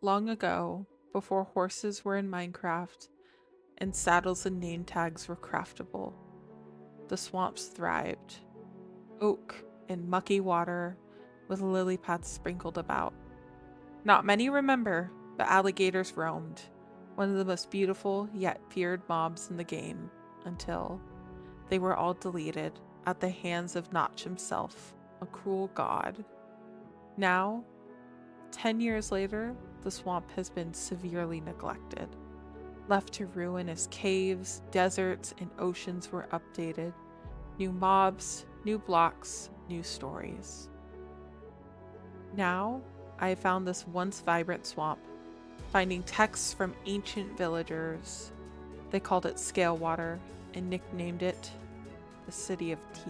Long ago, before horses were in Minecraft and saddles and name tags were craftable, the swamps thrived. Oak and mucky water with lily pads sprinkled about. Not many remember, but alligators roamed, one of the most beautiful yet feared mobs in the game, until they were all deleted at the hands of Notch himself, a cruel god. Now, 10 years later, the swamp has been severely neglected. Left to ruin as caves, deserts, and oceans were updated. New mobs, new blocks, new stories. Now, I have found this once vibrant swamp, finding texts from ancient villagers. They called it Scalewater and nicknamed it the City of Teeth.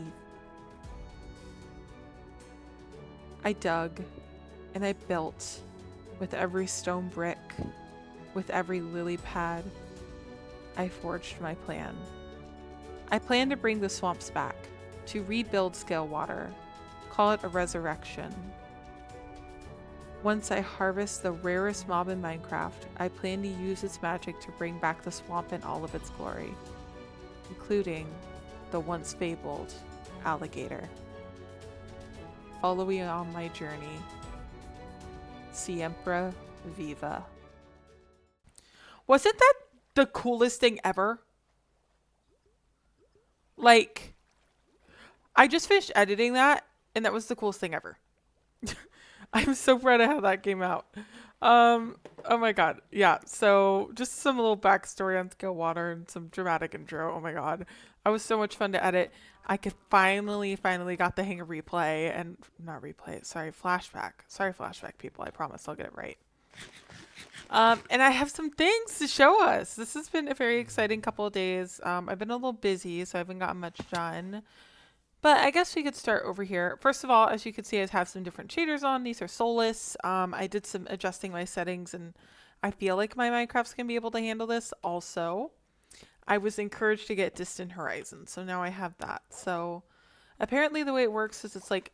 I dug and I built with every stone brick, with every lily pad. I forged my plan. I plan to bring the swamps back, to rebuild Scalewater, call it a resurrection. Once I harvest the rarest mob in Minecraft, I plan to use its magic to bring back the swamp in all of its glory, including the once fabled alligator. Follow me on my journey. Siempre viva. Wasn't that the coolest thing ever? Like, I just finished editing that, and that was the coolest thing ever. I'm so proud of how that came out. Oh my god. Yeah, so just some little backstory on Stillwater and some dramatic intro. Oh my god. That was so much fun to edit. I could finally got the hang of replay and not replay, sorry, flashback. Sorry, flashback people. I promise I'll get it right. And I have some things to show us. This has been a very exciting couple of days. I've been a little busy, so I haven't gotten much done. But I guess we could start over here. First of all, as you can see, I have some different shaders on. These are soulless. I did some adjusting my settings, and I feel like my Minecraft's going to be able to handle this. Also, I was encouraged to get Distant Horizon, so now I have that. So apparently the way it works is it's like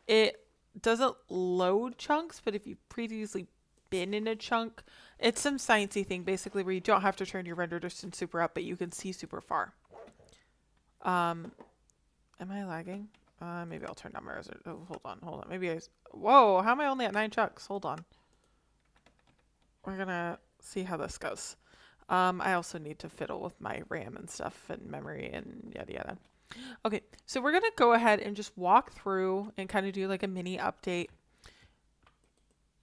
it doesn't load chunks, but if you've previously been in a chunk, it's some sciencey thing basically where you don't have to turn your render distance super up, but you can see super far. Am I lagging? Maybe I'll turn down my resolution. Oh, hold on. Maybe whoa, how am I only at 9 chunks? Hold on. We're gonna see how this goes. I also need to fiddle with my RAM and stuff and memory and yada yada. Okay, so we're gonna go ahead and just walk through and kind of do like a mini update.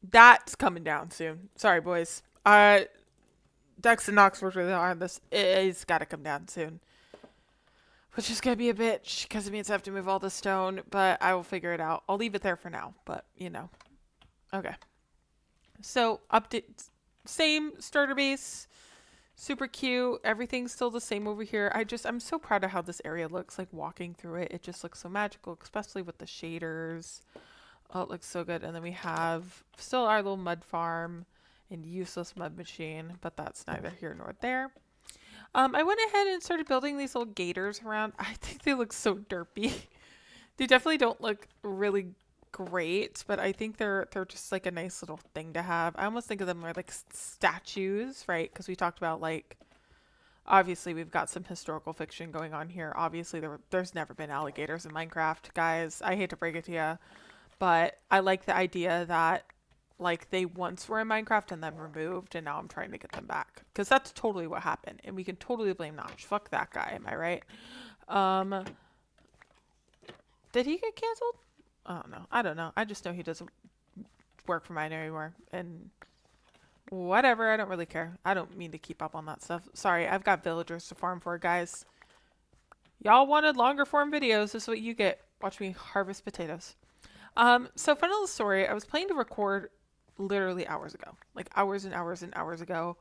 That's coming down soon. Sorry, boys. Dex and Nox worked really hard on this. It's gotta come down soon. Which is going to be a bitch because it means I have to move all the stone, but I will figure it out. I'll leave it there for now, but you know. Okay. So, update, same starter base, super cute. Everything's still the same over here. I'm so proud of how this area looks, like walking through it. It just looks so magical, especially with the shaders. Oh, it looks so good. And then we have still our little mud farm and useless mud machine, but that's neither here nor there. I went ahead and started building these little gators around. I think they look so derpy. They definitely don't look really great, but I think they're just like a nice little thing to have. I almost think of them like statues, right? Because we talked about like, obviously we've got some historical fiction going on here. Obviously there's never been alligators in Minecraft, guys. I hate to break it to you, but I like the idea that like they once were in Minecraft and then removed, and now I'm trying to get them back because that's totally what happened, and we can totally blame Notch. Fuck that guy, am I right? Did he get canceled? I don't know. I just know he doesn't work for mine anymore, and whatever. I don't really care. I don't mean to keep up on that stuff. Sorry, I've got villagers to farm for, guys. Y'all wanted longer form videos. This is what you get. Watch me harvest potatoes. So fun little story. I was planning to record literally hours ago, like hours and hours and hours ago,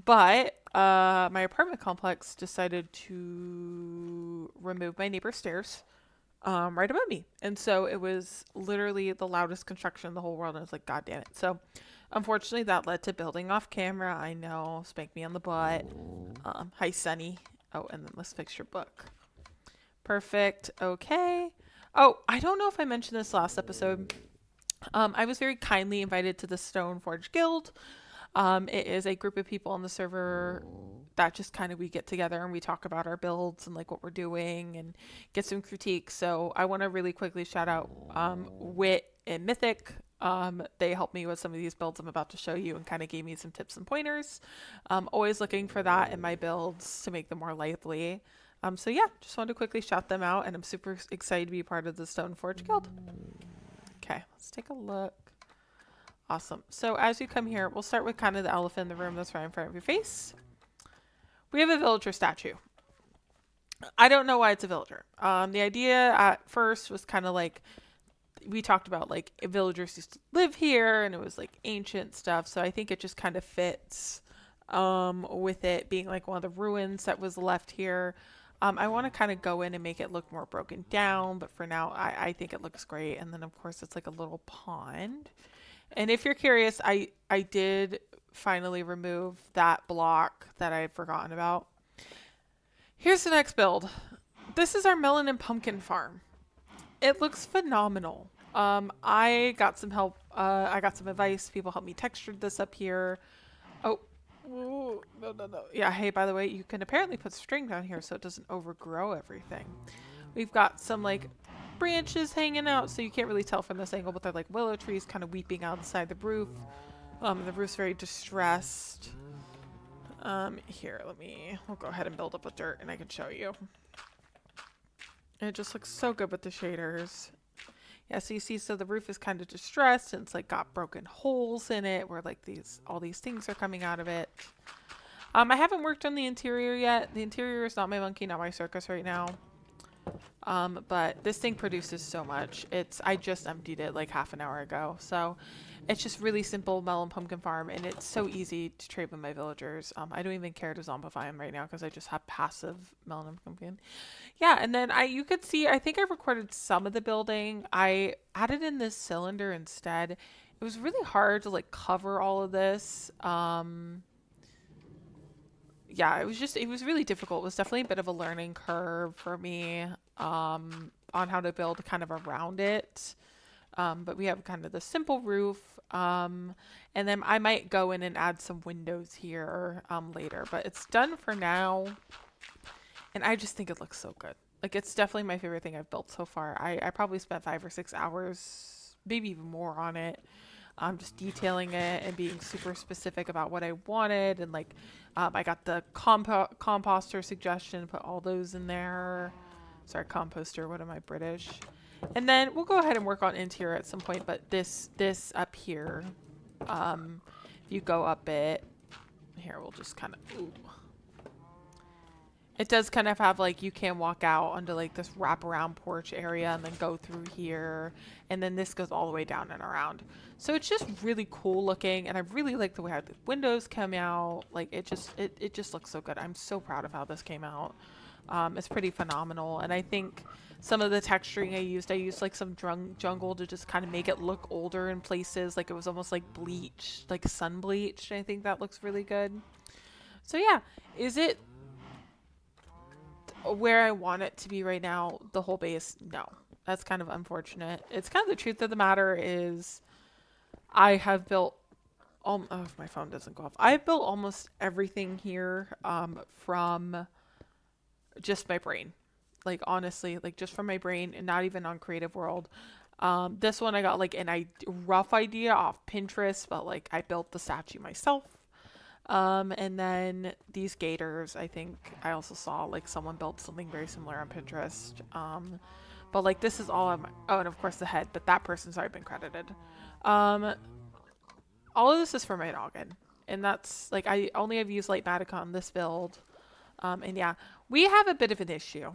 but my apartment complex decided to remove my neighbor's stairs right above me, and so it was literally the loudest construction in the whole world, and I was like, god damn it. So unfortunately that led to building off camera. I know, spank me on the butt. Hi Sunny. Oh, and then let's fix your book. Perfect. Okay. Oh, I don't know if I mentioned this last episode. I was very kindly invited to the Stoneforge Guild. It is a group of people on the server that just kind of we get together and we talk about our builds and like what we're doing and get some critiques. So I want to really quickly shout out Wit and Mythic. They helped me with some of these builds I'm about to show you and kind of gave me some tips and pointers. Always looking for that in my builds to make them more lively. So yeah, just wanted to quickly shout them out, and I'm super excited to be part of the Stoneforge Guild. Okay, let's take a look. Awesome. So as you come here, we'll start with kind of the elephant in the room that's right in front of your face. We have a villager statue. I don't know why it's a villager. The idea at first was kind of like, we talked about like villagers used to live here and it was like ancient stuff. So I think it just kind of fits with it being like one of the ruins that was left here. I want to kind of go in and make it look more broken down, but for now I think it looks great. And then of course it's like a little pond. And if you're curious, I did finally remove that block that I had forgotten about. Here's the next build. This is our melon and pumpkin farm. It looks phenomenal. I got some help. I got some advice. People helped me texture this up here. Oh, ooh, no. Yeah, hey, by the way, you can apparently put string down here so it doesn't overgrow everything. We've got some like branches hanging out, so you can't really tell from this angle, but they're like willow trees kind of weeping outside the roof. The roof's very distressed. Here, we'll go ahead and build up with dirt and I can show you. And it just looks so good with the shaders. Yeah, so you see, so the roof is kind of distressed and it's like got broken holes in it where like all these things are coming out of it. I haven't worked on the interior yet. The interior is not my monkey, not my circus right now. But this thing produces so much. I just emptied it like half an hour ago. So it's just really simple melon pumpkin farm, and it's so easy to trade with my villagers. I don't even care to zombify them right now because I just have passive melon and pumpkin. Yeah, and then you could see, I think I recorded some of the building. I added in this cylinder instead. It was really hard to like cover all of this. Yeah, it was really difficult. It was definitely a bit of a learning curve for me on how to build kind of around it. But we have kind of the simple roof. And then I might go in and add some windows here later. But it's done for now. And I just think it looks so good. Like, it's definitely my favorite thing I've built so far. I probably spent 5 or 6 hours, maybe even more on it. Just detailing it and being super specific about what I wanted. And like, I got the composter suggestion, put all those in there. Sorry, composter, what am I, British? And then we'll go ahead and work on interior at some point, but this up here, if you go up it, here, we'll just kind of, ooh. It does kind of have like, you can walk out onto like this wraparound porch area and then go through here. And then this goes all the way down and around. So it's just really cool looking. And I really like the way how the windows come out. Like it just looks so good. I'm so proud of how this came out. It's pretty phenomenal. And I think some of the texturing I used like some jungle to just kind of make it look older in places. Like it was almost like bleached, like sun bleached. I think that looks really good. So yeah, is it where I want it to be right now, the whole base? No, that's kind of unfortunate. It's kind of the truth of the matter is I have built oh, if my phone doesn't go off, I've built almost everything here from just my brain. Like honestly, like just from my brain and not even on Creative World. This one I got like a rough idea off Pinterest, but like I built the statue myself. And then these gators, I think I also saw like someone built something very similar on Pinterest. But like this is all of my, oh, and of course the head, but that person's already been credited. All of this is for my noggin, and that's like, I only have used Lightmatic on this build. And yeah, we have a bit of an issue.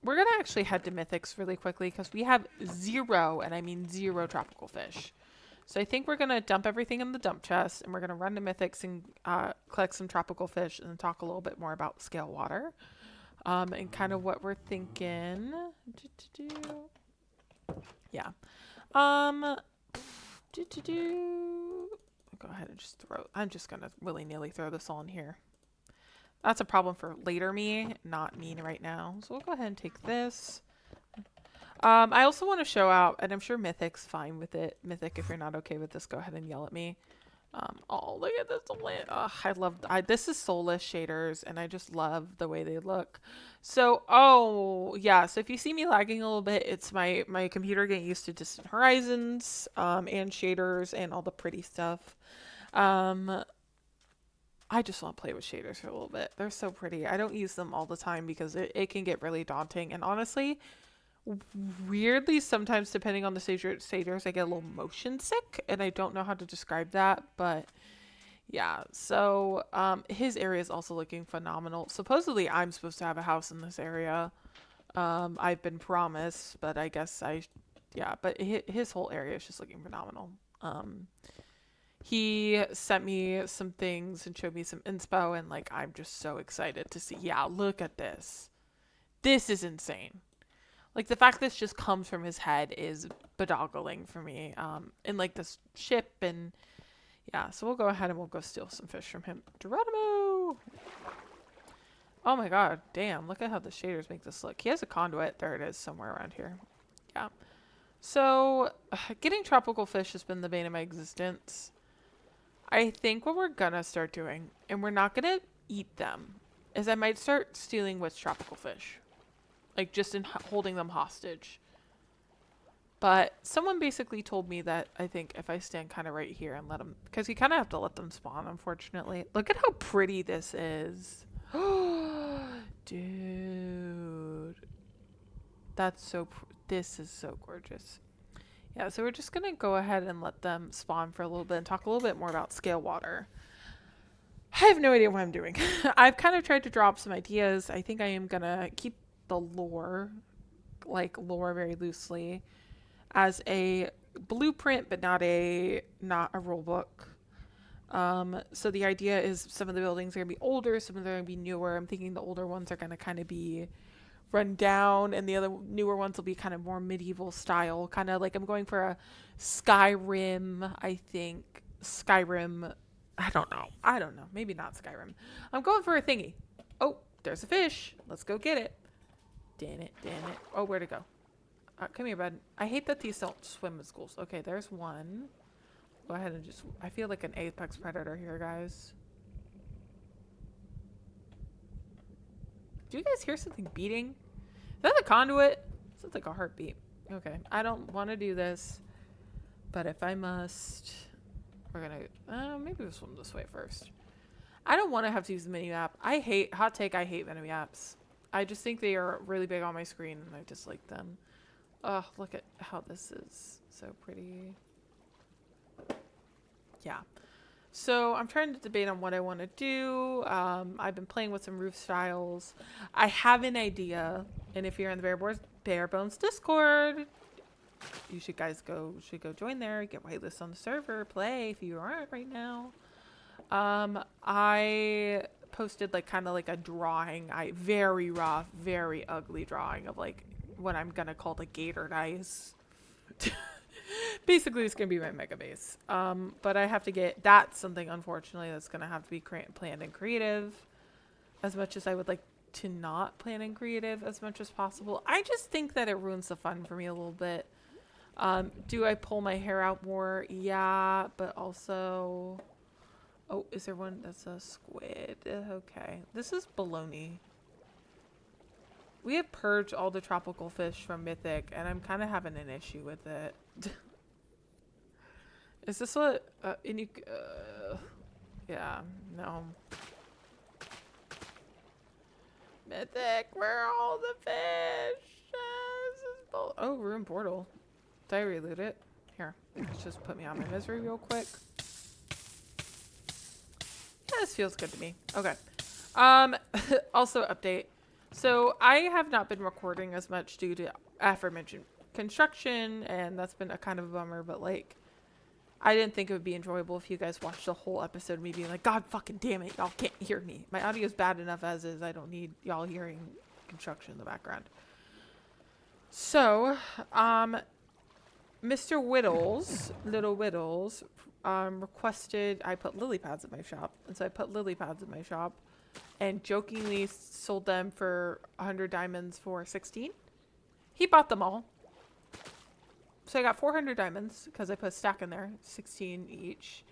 We're going to actually head to Mythics really quickly because we have 0, and I mean 0 tropical fish. So I think we're going to dump everything in the dump chest, and we're going to run to Mythics and collect some tropical fish and talk a little bit more about scale water. And kind of what we're thinking. Yeah. Go ahead and just I'm just going to willy-nilly throw this all in here. That's a problem for later me, not me right now. So we'll go ahead and take this. I also want to show out, and I'm sure Mythic's fine with it. Mythic, if you're not okay with this, go ahead and yell at me. Oh, look at this. This is soulless shaders, and I just love the way they look. So, oh, yeah. So if you see me lagging a little bit, it's my computer getting used to Distant Horizons, and shaders and all the pretty stuff. Um, I just want to play with shaders for a little bit. They're so pretty. I don't use them all the time because it can get really daunting. And honestly, weirdly, sometimes depending on the shaders, I get a little motion sick, and I don't know how to describe that, but yeah. So his area is also looking phenomenal. Supposedly, I'm supposed to have a house in this area. I've been promised, but I guess yeah. But his whole area is just looking phenomenal. He sent me some things and showed me some inspo, and like I'm just so excited to see. Yeah, look at this. This is insane. Like the fact this just comes from his head is bedoggling for me. And like this ship and yeah, so we'll go ahead and we'll go steal some fish from him. Geronimo! Oh my god, damn, look at how the shaders make this look. He has a conduit. There it is, somewhere around here. Yeah. So, getting tropical fish has been the bane of my existence. I think what we're gonna start doing, and we're not gonna eat them, is I might start stealing what's tropical fish. Like, just in holding them hostage. But someone basically told me that I think if I stand kind of right here and let them... Because you kind of have to let them spawn, unfortunately. Look at how pretty this is. Dude. That's so... This is so gorgeous. Yeah, so we're just going to go ahead and let them spawn for a little bit and talk a little bit more about scale water. I have no idea what I'm doing. I've kind of tried to drop some ideas. I think I am going to keep the lore, like lore very loosely, as a blueprint, but not a rule book. So the idea is some of the buildings are going to be older, some of them are going to be newer. I'm thinking the older ones are going to kind of be run down, and the other newer ones will be kind of more medieval style, kind of like I'm going for a Skyrim. I think Skyrim. I don't know, maybe not Skyrim. I'm going for a thingy. Oh, there's a fish, let's go get it. Damn it. Oh, where'd it go? Come here, bud. I hate that these don't swim in schools. Okay, there's one. Go ahead and just... I feel like an apex predator here, guys. Do you guys hear something beating? Is that a conduit? Sounds like a heartbeat. Okay, I don't want to do this, but if I must, we're gonna maybe we'll swim this way first. I don't want to have to use the mini map. I hate I hate mini maps. I just think they are really big on my screen, and I dislike them. Oh, look at how this is so pretty. Yeah. So I'm trying to debate on what I want to do. I've been playing with some roof styles. I have an idea, and if you're in the Barebones Discord, you should go join there. Get whitelist on the server. Play if you aren't right now. I posted like kind of like a drawing. Very rough, very ugly drawing of like what I'm gonna call the gator dice. Basically, it's going to be my mega base. But I have to get... That's something, unfortunately, that's going to have to be planned and creative. As much as I would like to not plan and creative as much as possible. I just think that it ruins the fun for me a little bit. Do I pull my hair out more? Yeah, but also... Oh, is there one that's a squid? Okay. This is baloney. We have purged all the tropical fish from Mythic, and I'm kind of having an issue with it. Is this what... yeah, no. Mythic, where are all the fish? Oh, room portal. Did I reloot it? Here, let's just put me on my misery real quick. Yeah, this feels good to me. Okay. Also, update. So I have not been recording as much due to aforementioned construction, and that's been a kind of a bummer, but like I didn't think it would be enjoyable if you guys watched the whole episode of me being like, God fucking damn it, y'all can't hear me. My audio is bad enough as is. I don't need y'all hearing construction in the background. So, Mr. Little Whittles, requested I put lily pads at my shop. And so I put lily pads at my shop and jokingly sold them for 100 diamonds for 16. He bought them all. So I got 400 diamonds because I put a stack in there, 16 each.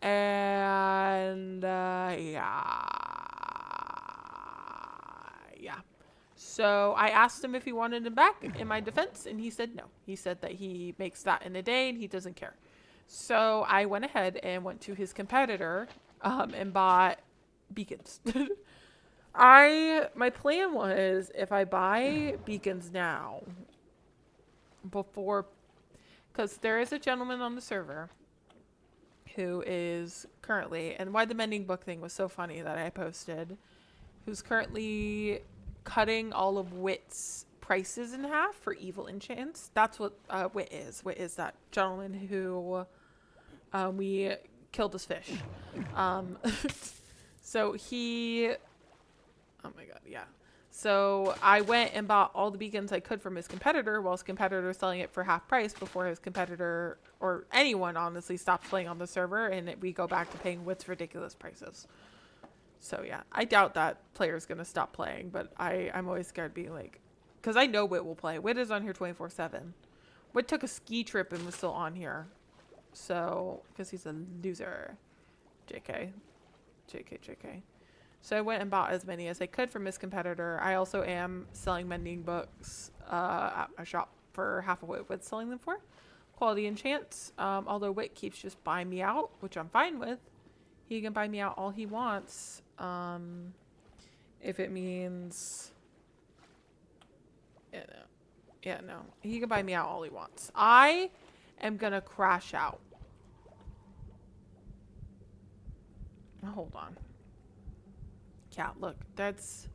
And yeah. So I asked him if he wanted him back in my defense, and he said no. He said that he makes that in a day and he doesn't care. So I went ahead and went to his competitor and bought beacons. My plan was if I buy beacons now, before, because there is a gentleman on the server who is currently, and why the mending book thing was so funny that I posted, who's currently cutting all of Wit's prices in half for evil enchants. That's what Wit is. Wit is that gentleman who we killed his fish. So he, oh my god, yeah. So I went and bought all the beacons I could from his competitor while his competitor was selling it for half price before his competitor, or anyone honestly, stopped playing on the server and we go back to paying Wit's ridiculous prices. So yeah, I doubt that player's going to stop playing, but I'm always scared being like, because I know Wit will play. Wit is on here 24/7. Wit took a ski trip and was still on here. So, because he's a loser. JK. So I went and bought as many as I could from his competitor. I also am selling mending books at a shop for half of what Wit's selling them for. Quality enchants. Although Wit keeps just buying me out, which I'm fine with. He can buy me out all he wants. If it means... Yeah, no. He can buy me out all he wants. I am going to crash out. Hold on. Yeah, look, that's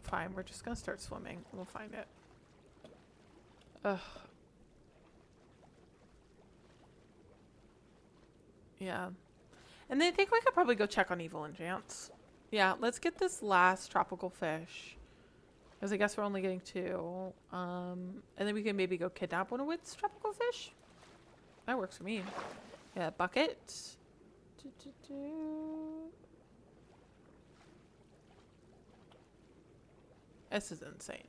fine. We're just gonna start swimming. We'll find it. Ugh. Yeah. And then I think we could probably go check on evil enchants. Yeah, let's get this last tropical fish. Because I guess we're only getting 2. And then we can maybe go kidnap one of Wit's tropical fish. That works for me. Yeah, bucket. This is insane.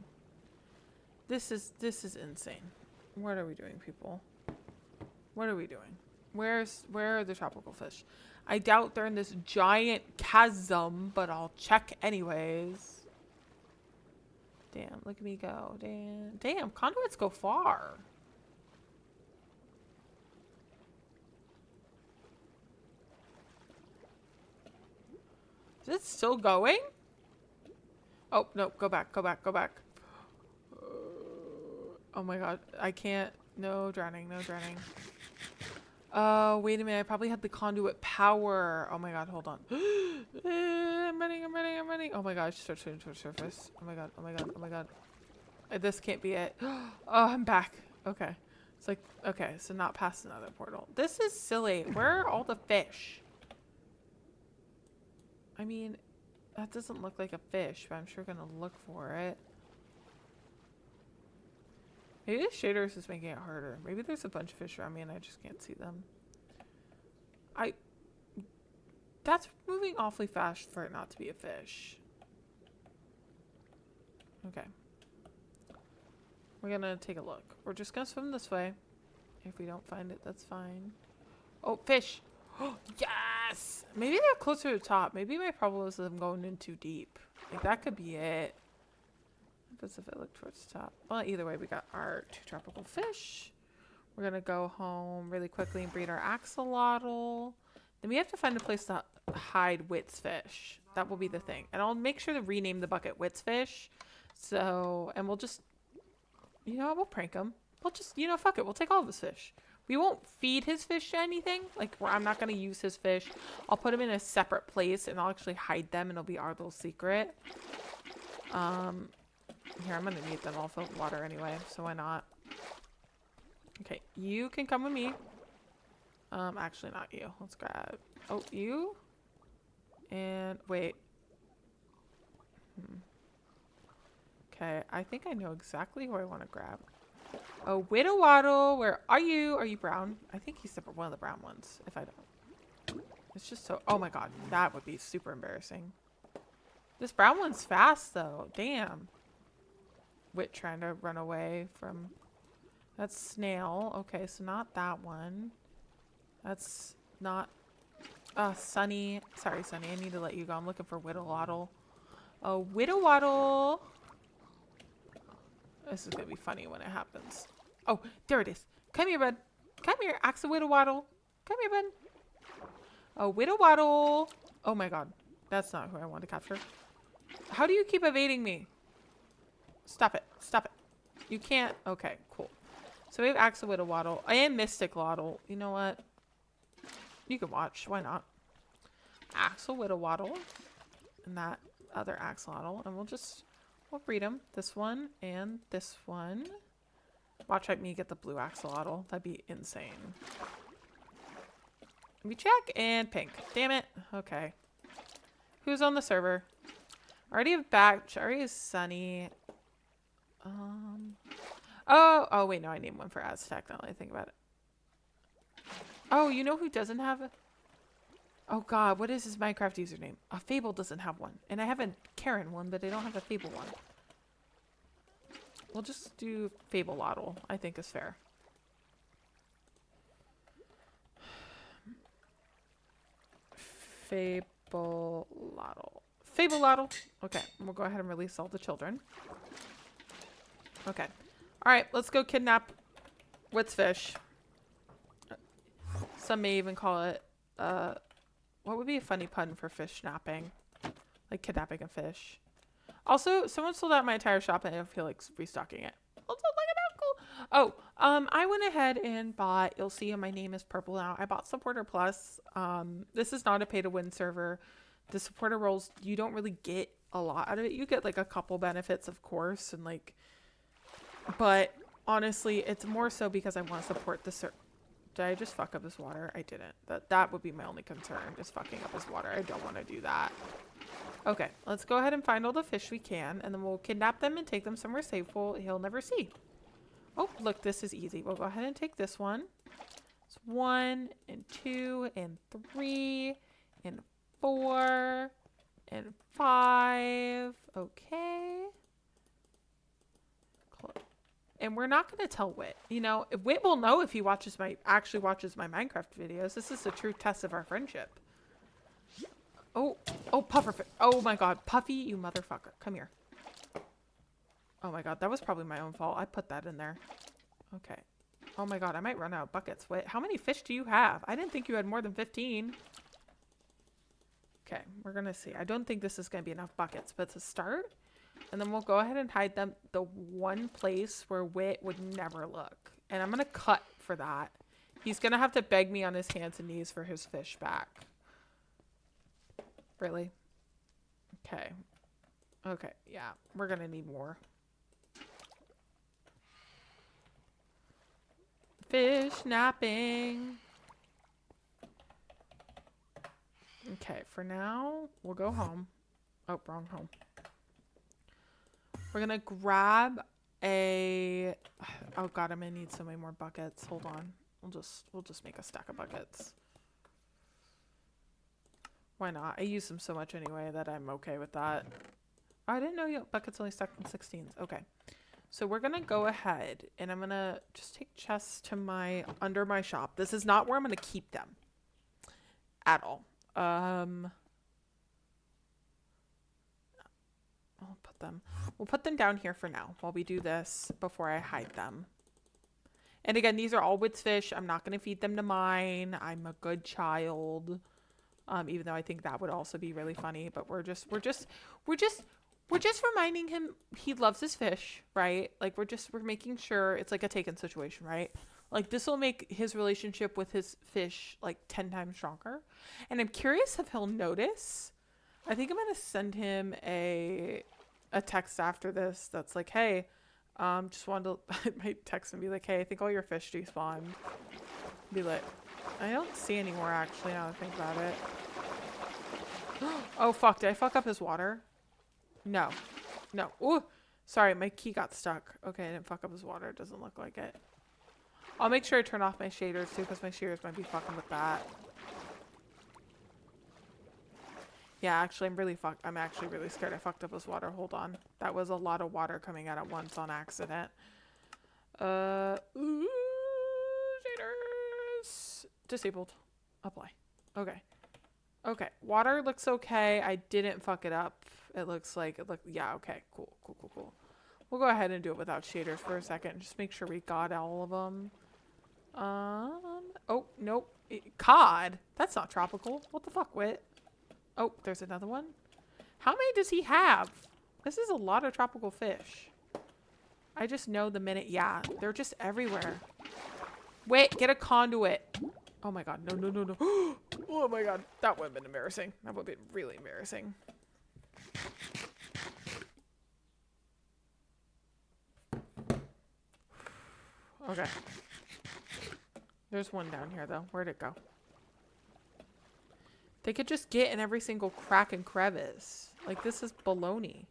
This is insane. What are we doing, people? What are we doing? Where are the tropical fish? I doubt they're in this giant chasm, but I'll check anyways. Damn, look at me go. Damn, conduits go far. Is it still going? Oh, no, go back. Oh my god, I can't. No drowning. Oh, wait a minute. I probably had the conduit power. Oh my god, hold on. I'm running. Oh my god, I should start swimming towards the surface. Oh my god. This can't be it. Oh, I'm back. Okay. It's like, okay, so not past another portal. This is silly. Where are all the fish? I mean, that doesn't look like a fish, but I'm sure gonna look for it. Maybe the shaders is making it harder. Maybe there's a bunch of fish around me and I just can't see them. That's moving awfully fast for it not to be a fish. Okay. We're gonna take a look. We're just gonna swim this way. If we don't find it, that's fine. Oh, fish! Yes! Maybe they're closer to the top. Maybe my problem is them going in too deep. Like, that could be it. Because if I look towards the top. Well, either way, we got our 2 tropical fish. We're going to go home really quickly and breed our axolotl. Then we have to find a place to hide Wit's fish. That will be the thing. And I'll make sure to rename the bucket Wit's fish. So, and we'll just, you know, we'll prank him. We'll just, you know, fuck it. We'll take all of his fish. We won't feed his fish to anything. Like, I'm not going to use his fish. I'll put him in a separate place and I'll actually hide them and it'll be our little secret. Here, I'm going to need them all filled with water anyway, so why not? Okay, you can come with me. Actually not you. Let's grab, oh, you? And, wait. Okay, I think I know exactly who I want to grab. Oh, Widow Waddle, where are you? Are you brown? I think he's one of the brown ones, if I don't. It's just so, oh my god, that would be super embarrassing. This brown one's fast, though. Damn. Wit trying to run away from That's snail. Okay, so not that one. That's not... Sunny. Sorry, Sunny. I need to let you go. I'm looking for Whittlewaddle. Oh, Whittlewaddle. This is going to be funny when it happens. Oh, there it is. Come here, bud. Come here, Axe Whittlewaddle. Come here, bud. Oh, Whittlewaddle. Oh my god. That's not who I want to capture. How do you keep evading me? Stop it. Stop it. You can't. Okay, cool. So we have Axe Whittlewaddle and Mystic Waddle. You know what? You can watch. Why not? Axel Whittlewaddle and that other axolotl, and we'll breed them. This one and this one. Watch me get the blue axolotl. That'd be insane. We check and pink. Damn it. Okay. Who's on the server? I already have Batch. I already have Sunny. Oh wait, no, I named one for Aztec now that I think about it. Oh, you know who doesn't have a... Oh god, what is his Minecraft username? Fable doesn't have one. And I have a Karen one, but I don't have a Fable one. We'll just do Fable Lottle, I think is fair. Fable Lottle. Fable Lottle. Okay, we'll go ahead and release all the children. Okay. Alright, let's go kidnap Wits Fish. Some may even call it, what would be a funny pun for fish napping? Like kidnapping a fish. Also, someone sold out my entire shop and I don't feel like restocking it. Also, look at that cool. Oh, I went ahead and bought, you'll see my name is purple now. I bought Supporter Plus. This is not a pay to win server. The supporter roles, you don't really get a lot out of it. You get like a couple benefits, of course, and like, but honestly, it's more so because I want to support the server. Did I just fuck up his water? I didn't. That would be my only concern, just fucking up his water. I don't want to do that. Okay, let's go ahead and find all the fish we can, and then we'll kidnap them and take them somewhere safe he'll never see. Oh, look, this is easy. We'll go ahead and take this one. It's 1 and 2 and 3 and 4 and 5. Okay. And we're not going to tell Wit. You know, Wit will know if he actually watches my Minecraft videos. This is a true test of our friendship. Oh, Pufferfish. Oh my god, Puffy, you motherfucker. Come here. Oh my god, that was probably my own fault. I put that in there. Okay. Oh my god, I might run out of buckets. Wait, how many fish do you have? I didn't think you had more than 15. Okay, we're going to see. I don't think this is going to be enough buckets, but to start... And then we'll go ahead and hide them the one place where Wit would never look. And I'm going to cut for that. He's going to have to beg me on his hands and knees for his fish back. Really? Okay. Okay, yeah. We're going to need more. Fish napping. Okay, for now, we'll go home. Oh, wrong home. We're gonna grab a... Oh god, I'm gonna need so many more buckets. Hold on. We'll just make a stack of buckets. Why not? I use them so much anyway that I'm okay with that. Oh, I didn't know buckets only stuck in 16s. Okay. So we're gonna go ahead and I'm gonna just take chests to under my shop. This is not where I'm gonna keep them. At all. We'll put them down here for now while we do this before I hide them. And again, these are all Wits fish. I'm not going to feed them to mine. I'm a good child. Even though I think that would also be really funny, but we're just reminding him he loves his fish, right? Like we're making sure it's like a taken situation, right? Like this will make his relationship with his fish like 10 times stronger. And I'm curious if he'll notice. I think I'm going to send him a text after this that's like, hey, just wanted to... I might text and be like, hey, I think all your fish despawned. Be like, I don't see any more actually now that I think about it. Oh, fuck. Did I fuck up his water? No. No. Ooh. Sorry, my key got stuck. Okay, I didn't fuck up his water. It doesn't look like it. I'll make sure I turn off my shaders too because my shaders might be fucking with that. Yeah, actually, I'm actually really scared I fucked up his water. Hold on. That was a lot of water coming out at once on accident. Ooh, shaders. Disabled. Apply. Okay. Okay. Water looks okay. I didn't fuck it up. It looks like it looked. Yeah. Okay. Cool. Cool. Cool. Cool. We'll go ahead and do it without shaders for a second. Just make sure we got all of them. Oh nope. Cod. That's not tropical. What the fuck, Wit? Oh, there's another one. How many does he have? This is a lot of tropical fish. I just know the minute. Yeah, they're just everywhere. Wait, get a conduit. Oh my god. No, no, no, no. Oh my god. That would have been embarrassing. That would have been really embarrassing. Okay. There's one down here, though. Where'd it go? They could just get in every single crack and crevice. Like, this is baloney.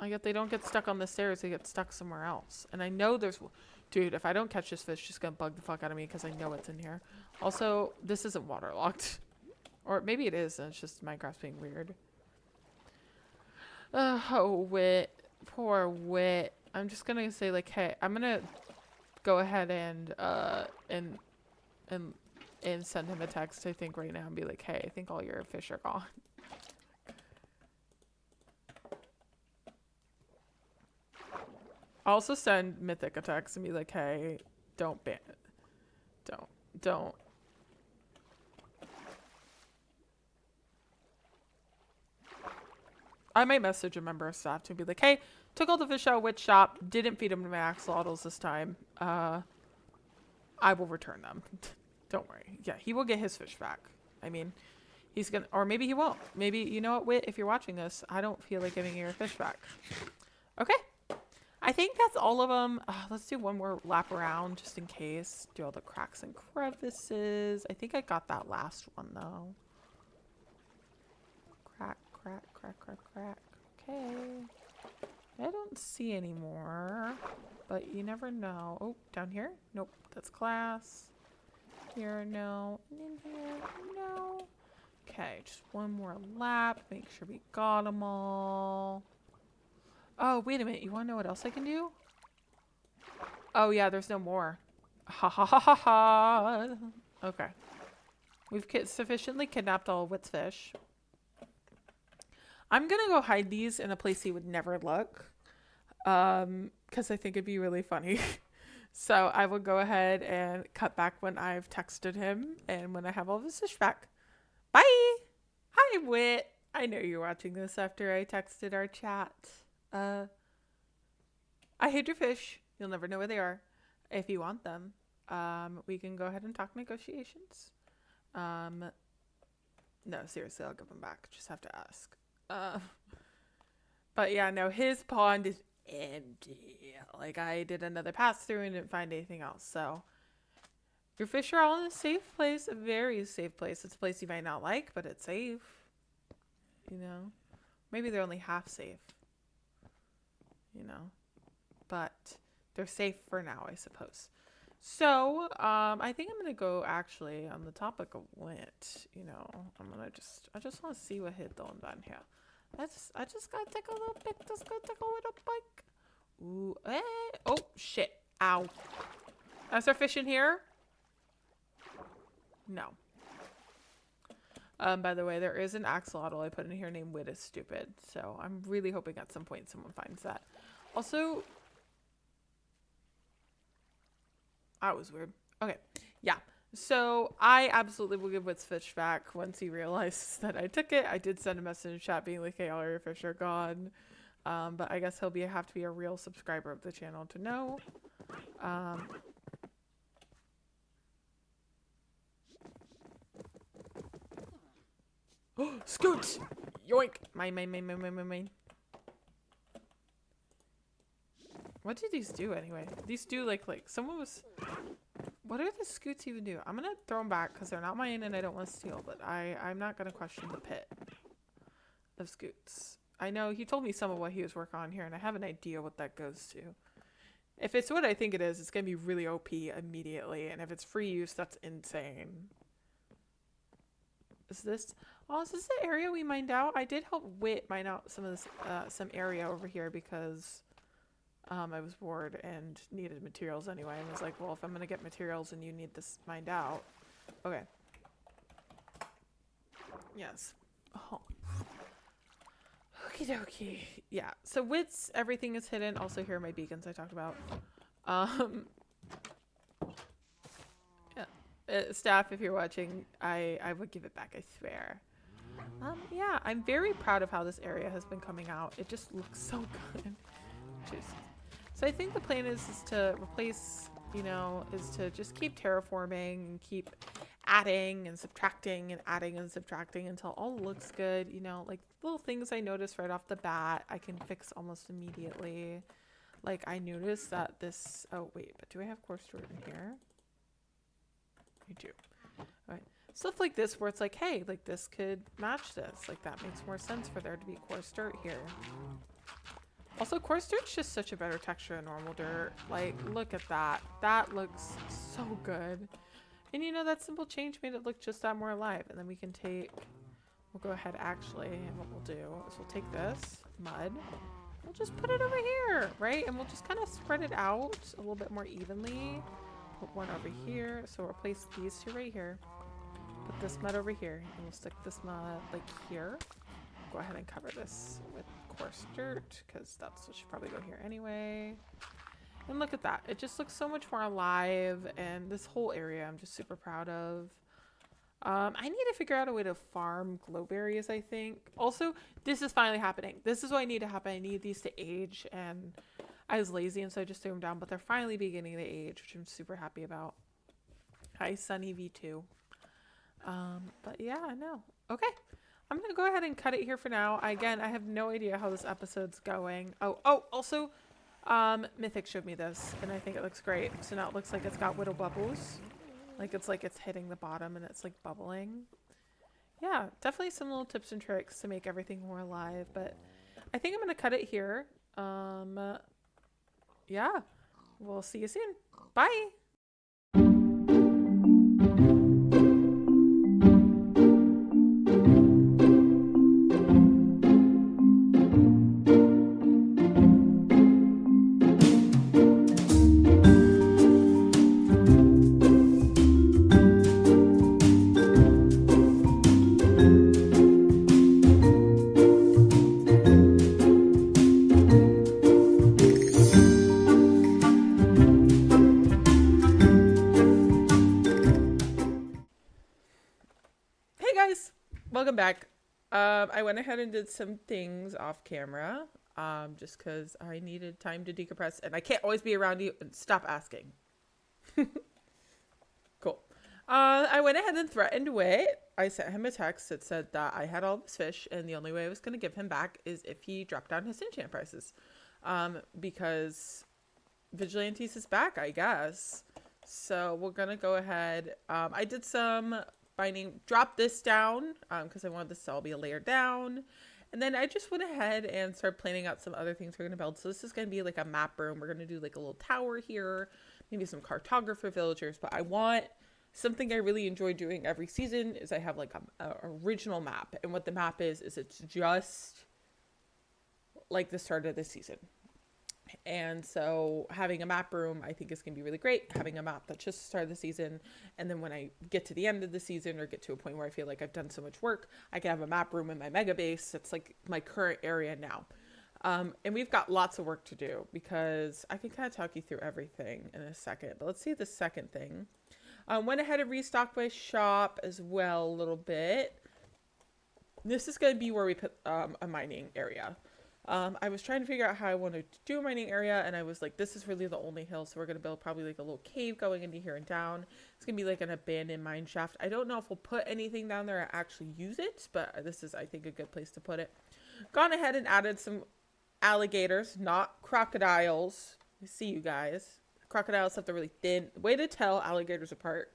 Like, if they don't get stuck on the stairs, they get stuck somewhere else. And I know there's... Dude, if I don't catch this fish, it's just gonna bug the fuck out of me because I know it's in here. Also, this isn't waterlogged. Or maybe it is, and it's just Minecraft's being weird. Oh, Wit. Poor Wit. I'm just gonna say, like, hey, I'm gonna go ahead and send him a text, I think, right now and be like, hey, I think all your fish are gone. I'll also send Mythic a text and be like, hey, don't ban it. Don't. I might message a member of staff to be like, hey, took all the fish out of Witch Shop, didn't feed them to my axolotls this time. I will return them. Don't worry. Yeah, he will get his fish back. I mean, he's gonna, or maybe he won't. Maybe, you know what, Wit, if you're watching this, I don't feel like giving you your fish back. Okay. I think that's all of them. Let's do one more lap around just in case. Do all the cracks and crevices. I think I got that last one though. Crack, crack, crack, crack, crack. Okay. I don't see any more, but you never know. Oh, down here? Nope, that's glass. Here, no. And in here, no. Okay, just one more lap. Make sure we got them all. Oh, wait a minute. You want to know what else I can do? Oh, yeah, there's no more. Ha ha ha ha ha. Okay. We've sufficiently kidnapped all of Wit's fish. I'm going to go hide these in a place he would never look. Because I think it'd be really funny. So I will go ahead and cut back when I've texted him and when I have all of his fish back. Bye! Hi, Wit. I know you're watching this after I texted our chat. I hid your fish. You'll never know where they are. If you want them, we can go ahead and talk negotiations. No, seriously, I'll give them back. Just have to ask. But yeah, no, his pond is empty. Like, I did another pass through and didn't find anything else. So your fish are all in a safe place, a very safe place. It's a place you might not like, but it's safe. You know, maybe they're only half safe. You know, but they're safe for now, I suppose. So, I think I'm going to go actually on the topic of Wit, you know, I just want to see what hit on down here. I just got to take a little bit, just going to take a little bike. Ooh, oh, shit. Ow. Is there fish in here? No. By the way, there is an axolotl I put in here named Wit is Stupid. So I'm really hoping at some point someone finds that. Also, that was weird. Okay, yeah. So I absolutely will give Wit's fish back once he realizes that I took it. I did send a message in chat being like, hey, all your fish are gone. But I guess he'll have to be a real subscriber of the channel to know. Scoot! Yoink! Mine. What do these do anyway? These do like someone was... What do the scoots even do? I'm gonna throw them back because they're not mine and I don't want to steal, but I'm not gonna question the pit of scoots. I know he told me some of what he was working on here and I have an idea what that goes to. If it's what I think it is, it's gonna be really OP immediately, and if it's free use, that's insane. Is this the area we mined out? I did help Wit mine out some of this some area over here because I was bored and needed materials anyway. And was like, well, if I'm going to get materials and you need this mined out. Okay. Yes. Oh. Okie dokie. Yeah. So widths, everything is hidden. Also, here are my beacons I talked about. Yeah. Staff, if you're watching, I would give it back, I swear. Yeah, I'm very proud of how this area has been coming out. It just looks so good. Jeez. So I think the plan is to replace, is to just keep terraforming and keep adding and subtracting and adding and subtracting until all looks good. Like little things I noticed right off the bat, I can fix almost immediately. Like I noticed that this, oh wait, but do I have core stored in here? I do. All right. Stuff like this where it's like, hey, like this could match this. Like that makes more sense for there to be coarse dirt here. Also, coarse dirt's just such a better texture than normal dirt. Like, look at that. That looks so good. And that simple change made it look just that more alive. And then we'll go ahead actually, and what we'll do is we'll take this mud, we'll just put it over here, right? And we'll just kind of spread it out a little bit more evenly. Put one over here. So replace these two right here. Put this mud over here, and we'll stick this mud like here. Go ahead and cover this with coarse dirt because that's what should probably go here anyway. And look at that. It just looks so much more alive, and this whole area I'm just super proud of. I need to figure out a way to farm glowberries, I think. Also, this is finally happening. This is what I need to happen. I need these to age, and I was lazy, and so I just threw them down, but they're finally beginning to age, which I'm super happy about. Hi, Sunny V2. But yeah, no. Okay. I'm going to go ahead and cut it here for now. Again, I have no idea how this episode's going. Oh, also, Mythic showed me this, and I think it looks great. So now it looks like it's got widow bubbles. Like it's hitting the bottom and it's like bubbling. Yeah, definitely some little tips and tricks to make everything more alive, but I think I'm going to cut it here. Yeah, we'll see you soon. Bye. Welcome back. I went ahead and did some things off camera, just because I needed time to decompress, and I can't always be around you. And stop asking. Cool. I went ahead and threatened Wit. I sent him a text that said that I had all this fish, and the only way I was going to give him back is if he dropped down his enchant prices, because Vigilantes is back, I guess. So we're gonna go ahead. I did some binding, drop this down because I wanted this to all be layered down, and then I just went ahead and started planning out some other things we're gonna build. So this is gonna be like a map room. We're gonna do like a little tower here, maybe some cartographer villagers, but I want something I really enjoy doing every season is I have like a original map, and what the map is it's just like the start of the season. And so having a map room, I think is going to be really great. Having a map that's just the start of the season. And then when I get to the end of the season or get to a point where I feel like I've done so much work, I can have a map room in my mega base. That's like my current area now. And we've got lots of work to do because I can kind of talk you through everything in a second. But let's see the second thing. Went ahead and restocked my shop as well a little bit. This is going to be where we put a mining area. I was trying to figure out how I wanted to do a mining area, and I was like, this is really the only hill, so we're going to build probably like a little cave going into here and down. It's going to be like an abandoned mine shaft. I don't know if we'll put anything down there and actually use it, but this is, I think, a good place to put it. Gone ahead and added some alligators, not crocodiles. You see, you guys. Crocodiles have the really thin way to tell alligators apart.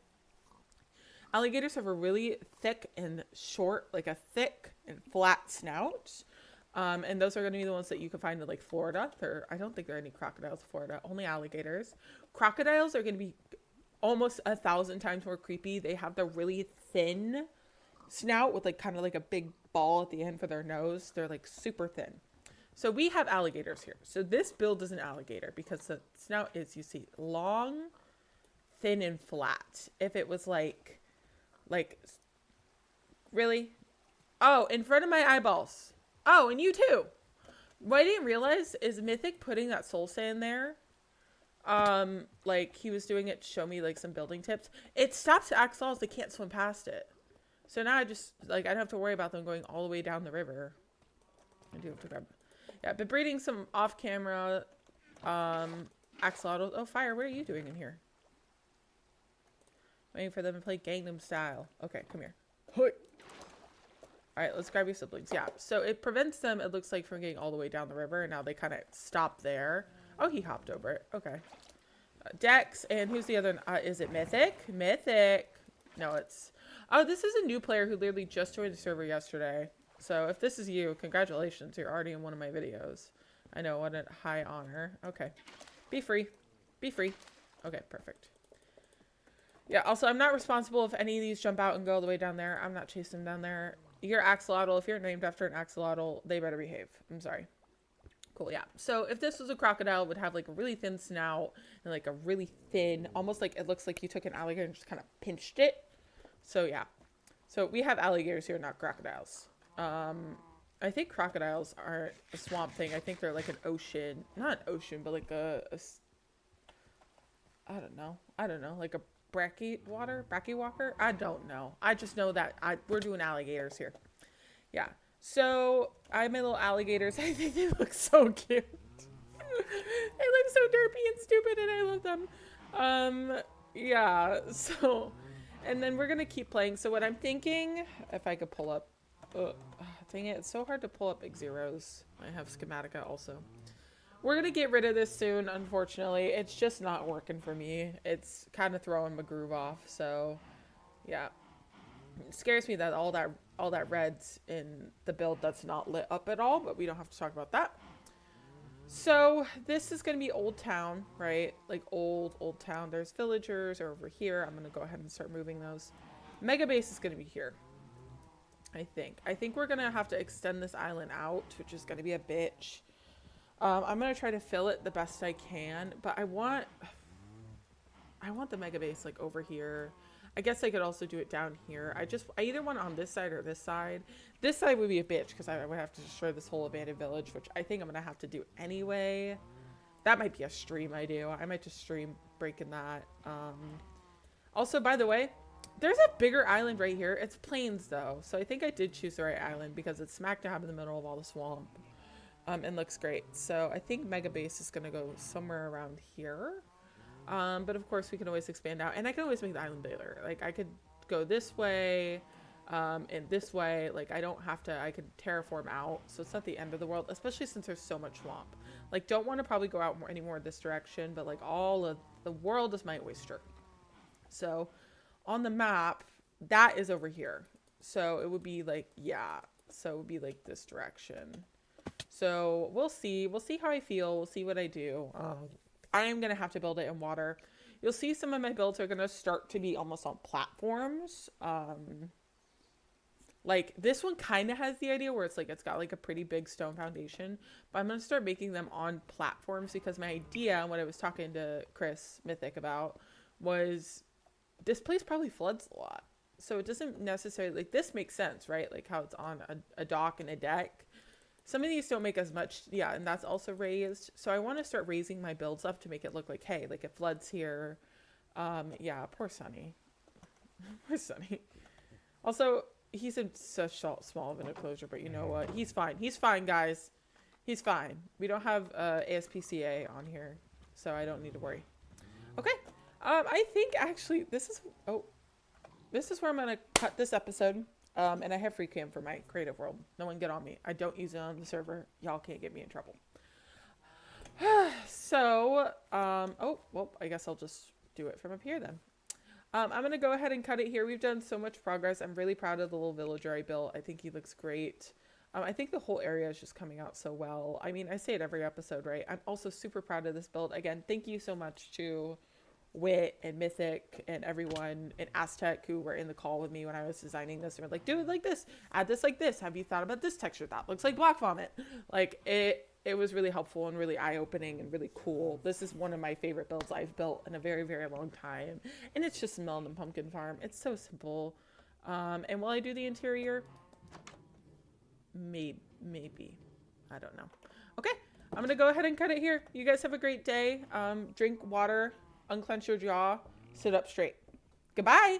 Alligators have a really thick and short, like a thick and flat snout. And those are going to be the ones that you can find in like Florida. I don't think there are any crocodiles in Florida, only alligators. Crocodiles are going to be almost 1,000 times more creepy. They have the really thin snout with like kind of like a big ball at the end for their nose. They're like super thin. So we have alligators here. So this build is an alligator because the snout is, you see, long, thin, and flat. If it was like, really? Oh, in front of my eyeballs. Oh, and you too. What I didn't realize is Mythic putting that soul sand there. Like he was doing it to show me like some building tips. It stops axolotls. They can't swim past it. So now I just, like, I don't have to worry about them going all the way down the river. I do have to grab. Yeah, but breeding some off-camera axolotl. Oh, fire, what are you doing in here? Waiting for them to play Gangnam Style. Okay, come here. All right, let's grab your siblings. Yeah, so it prevents them, it looks like, from getting all the way down the river, and now they kind of stop there. Oh, he hopped over it. Okay. Dex, and who's the other? Is it Mythic? Mythic. No, it's... Oh, this is a new player who literally just joined the server yesterday. So if this is you, congratulations. You're already in one of my videos. I know, what a high honor. Okay. Be free. Be free. Okay, perfect. Yeah, also, I'm not responsible if any of these jump out and go all the way down there. I'm not chasing them down there. You're axolotl. If you're named after an axolotl, they better behave. I'm sorry. Cool, yeah. So if this was a crocodile, it would have like a really thin snout and like a really thin, almost like it looks like you took an alligator and just kind of pinched it. So yeah. So we have alligators here, not crocodiles. I think crocodiles are a swamp thing. I think they're like an ocean, not an ocean, but like I don't know, like a brachy-walker? I don't know. I just know that we're doing alligators here. Yeah. So I have my little alligators. I think they look so cute. They look so derpy and stupid and I love them. Yeah, so, and then we're going to keep playing. So what I'm thinking, if I could pull up, dang it, it's so hard to pull up big zeros. I have Schematica also. We're going to get rid of this soon, unfortunately. It's just not working for me. It's kind of throwing my groove off, so yeah. It scares me that all that red's in the build that's not lit up at all, but we don't have to talk about that. So this is going to be Old Town, right? Like old town. There's villagers over here. I'm going to go ahead and start moving those. Mega base is going to be here. I think we're going to have to extend this island out, which is going to be a bitch. I'm going to try to fill it the best I can, but I want the mega base like over here. I guess I could also do it down here. I either want it on this side or this side. This side would be a bitch because I would have to destroy this whole abandoned village, which I think I'm going to have to do anyway. That might be a stream I do. I might just stream breaking that. Also, by the way, there's a bigger island right here. It's plains though. So I think I did choose the right island because it's smack dab in the middle of all the swamp. And looks great. So I think Mega Base is going to go somewhere around here. But of course we can always expand out, and I can always make the island bigger. Like I could go this way, and this way. Like I don't have to, I could terraform out. So it's not the end of the world, especially since there's so much swamp. Like don't want to probably go out any more this direction, but like all of the world is my oyster. So on the map, that is over here. So it would be like, yeah. So it would be like this direction. So we'll see how I feel. We'll see what I do. I am going to have to build it in water. You'll see some of my builds are going to start to be almost on platforms. Like this one kind of has the idea where it's like, it's got like a pretty big stone foundation, but I'm going to start making them on platforms because my idea and what I was talking to Chris Mythic about was this place probably floods a lot. So it doesn't necessarily, like this makes sense, right? Like how it's on a dock and a deck. Some of these don't make as much, yeah, and that's also raised. So I want to start raising my builds up to make it look like, hey, like it floods here. Yeah, poor Sonny. Poor Sonny. Also, he's in such small of an enclosure, but you know what? He's fine. He's fine, guys. He's fine. We don't have ASPCA on here, so I don't need to worry. Okay. I think actually this is where I'm going to cut this episode. And I have free cam for my creative world. No one get on me. I don't use it on the server. Y'all can't get me in trouble. So, oh, well, I guess I'll just do it from up here then. I'm going to go ahead and cut it here. We've done so much progress. I'm really proud of the little villager I built. I think he looks great. I think the whole area is just coming out so well. I mean, I say it every episode, right? I'm also super proud of this build. Again, thank you so much to Wit and Mythic and everyone and Aztec who were in the call with me when I was designing this. And were like, do it like this, add this like this. Have you thought about this texture? That looks like black vomit. Like it was really helpful and really eye-opening and really cool. This is one of my favorite builds I've built in a very, very long time. And it's just a melon and pumpkin farm. It's so simple. And will I do the interior? Maybe. I don't know. Okay, I'm going to go ahead and cut it here. You guys have a great day. Drink water, unclench your jaw, sit up straight. Goodbye.